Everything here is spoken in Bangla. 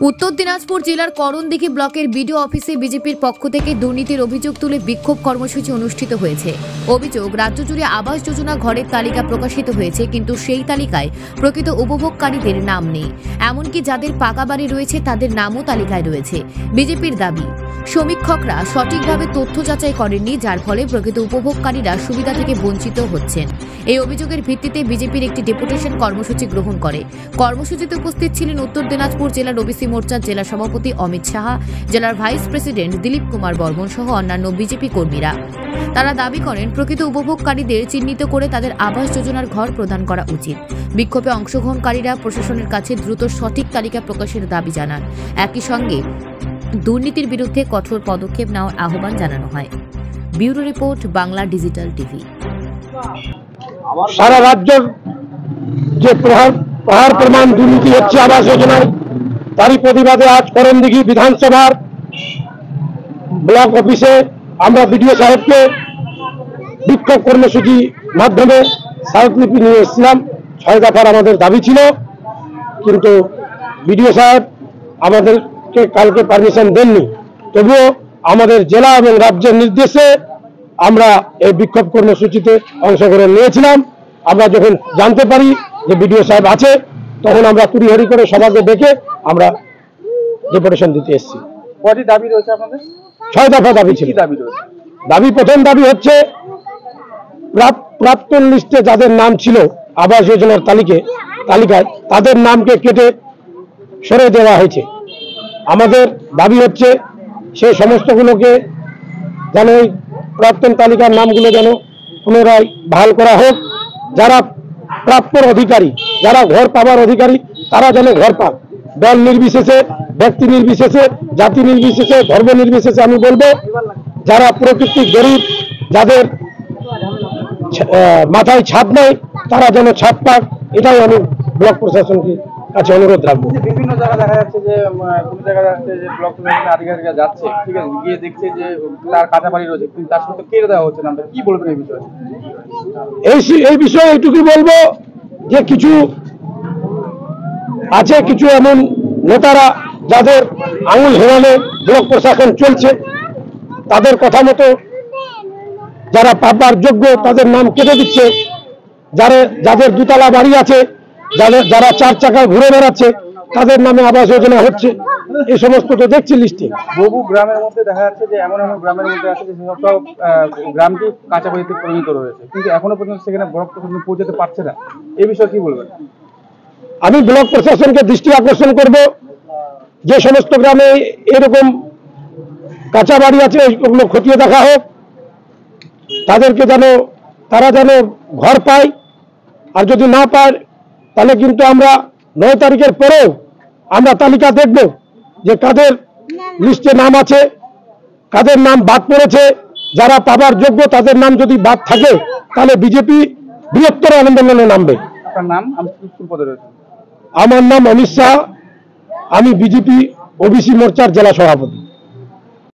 উত্তর দিনাজপুর জেলার করণদিঘি ব্লকের বিডিও অফিসে বিজেপির পক্ষ থেকে দুর্নীতির অভিযোগ তুলে বিক্ষোভ কর্মসূচি অনুষ্ঠিত হয়েছে। অভিযোগ, রাজ্য জুড়ে আবাস যোজনা ঘরের তালিকা প্রকাশিত হয়েছে, কিন্তু সেই তালিকায় প্রকৃত উপভোগকারীদের নাম নেই। এমনকি যাদের পাকা বাড়ি রয়েছে তাদের নামও তালিকায় রয়েছে। বিজেপির দাবি, সমীক্ষকরা সঠিকভাবে তথ্য যাচাই করেননি, যার ফলে প্রকৃত উপভোগকারীরা সুবিধা থেকে বঞ্চিত হচ্ছেন। এই অভিযোগের ভিত্তিতে বিজেপির একটি ডেপুটেশন কর্মসূচি গ্রহণ করে। কর্মসূচিতে উপস্থিত ছিলেন উত্তর দিনাজপুর জেলার ওবিসি মোর্চার জেলা সভাপতি অমিত সাহা, জেলার ভাইস প্রেসিডেন্ট দিলীপ কুমার বর্মন সহ অন্যান্য বিজেপি কর্মীরা। তারা দাবি করেন, প্রকৃত উপভোগকারীদের চিহ্নিত করে তাদের আবাস যোজনার ঘর প্রদান করা উচিত। বিক্ষোভে অংশগ্রহণকারীরা প্রশাসনের কাছে দ্রুত সঠিক তালিকা প্রকাশের দাবি জানান। একই সঙ্গে দুর্নীতির বিরুদ্ধে কঠোর পদক্ষেপ নেওয়ার আহ্বান জানানো হয়। Bureau report, Bangla digital TV. সারা রাজ্যের যে পাহাড় প্রমাণ দুর্নীতি হচ্ছে আবাস যোজনায়, তারই প্রতিবাদে আজ করণদিঘি বিধানসভার ব্লক অফিসে আমরা বিডিও সাহেবকে বিক্ষোভ কর্মসূচি মাধ্যমে স্মারকলিপি নিয়ে এসেছিলাম। 6 দফার আমাদের দাবি ছিল, কিন্তু বিডিও সাহেব আমাদেরকে কালকে পারমিশন দেননি। তবুও আমাদের জেলা এবং রাজ্যের নির্দেশে আমরা এই বিক্ষোভ কর্মসূচিতে অংশগ্রহণ নিয়েছিলাম। আমরা যখন জানতে পারি যে বিডিও সাহেব আছে, তখন আমরা তড়িঘড়ি করে সবাইকে ডেকে আমরা ডেপুটেশন দিতে এসেছি। কয়টি দাবি রয়েছে আপনাদের? 6 দফা দাবি ছিল। দাবি রয়েছে? প্রথম দাবি হচ্ছে, প্রাপ্তন লিস্টে যাদের নাম ছিল আবাস যোজনার তালিকায় তাদের নামকে কেটে সরে দেওয়া হয়েছে। আমাদের দাবি হচ্ছে সেই সমস্তগুলোকে যেন ওই প্রাক্তন তালিকার নামগুলো যেন পুনরায় বহাল করা হোক। যারা প্রাপ্যর অধিকারী, যারা ঘর পাবার অধিকারী, তারা যেন ঘর পাক। দল নির্বিশেষে, ব্যক্তি নির্বিশেষে, জাতি নির্বিশেষে, ধর্ম নির্বিশেষে আমি বলবো, যারা প্রকৃতি গরিব, যাদের মাথায় ছাদ নেই, তারা যেন ছাদ পাক। এটাই আমি ব্লক প্রশাসনকে কাছে অনুরোধ রাখবো। বিভিন্ন জায়গায় দেখা যাচ্ছে যে কোন জায়গায় যাচ্ছে যে ব্লক প্রশাসনের আধিকারিকরা যাচ্ছে, ঠিক আছে, গিয়ে দেখছে যে তার কাঁচা বাড়ি রয়েছে, কিন্তু তার সাথে কেটে দেওয়া হচ্ছে না। কি বলবেন এই বিষয়ে? এই বিষয়ে এইটুকুই বলবো যে কিছু আছে, কিছু এমন নেতারা যাদের আঙুল হেলানে ব্লক প্রশাসন চলছে, তাদের কথা মতো যারা পাবার যোগ্য তাদের নাম কেটে দিচ্ছে। যাদের 2 তলা বাড়ি আছে, যারা 4 চাকায় ঘুরে বেড়াচ্ছে, তাদের নামে আবাস যোজনা হচ্ছে। এই সমস্ত তো দেখছি লিস্টে। বহু গ্রামের মধ্যে দেখা যাচ্ছে যে এমন গ্রামের মধ্যে আছে যে সব গ্রামটি কাঁচা বাড়িতে পরিণত রয়েছে, কিন্তু এখনো পর্যন্ত সেখানে ব্লক প্রশাসন পৌঁছাতে পারছে না। এই বিষয়ে কি বলবেন? আমি ব্লক প্রশাসনকে দৃষ্টি আকর্ষণ করব, যে সমস্ত গ্রামে এরকম কাঁচা বাড়ি আছে ওগুলো খতিয়ে দেখা হোক, তাদেরকে তারা যেন ঘর পায়। আর যদি না পায় তাহলে কিন্তু আমরা 9 তারিখের পরেও আমরা তালিকা দেখব যে কাদের লিস্টে নাম আছে, কাদের নাম বাদ পড়েছে। যারা পাবার যোগ্য তাদের নাম যদি বাদ থাকে, তাহলে বিজেপি বৃহত্তর আন্দোলনে নামবে। আপনার নাম? পদে রয়েছে। আমার নাম অমিত সাহা, আমি বিজেপি ওবিসি মোর্চার জেলা সভাপতি।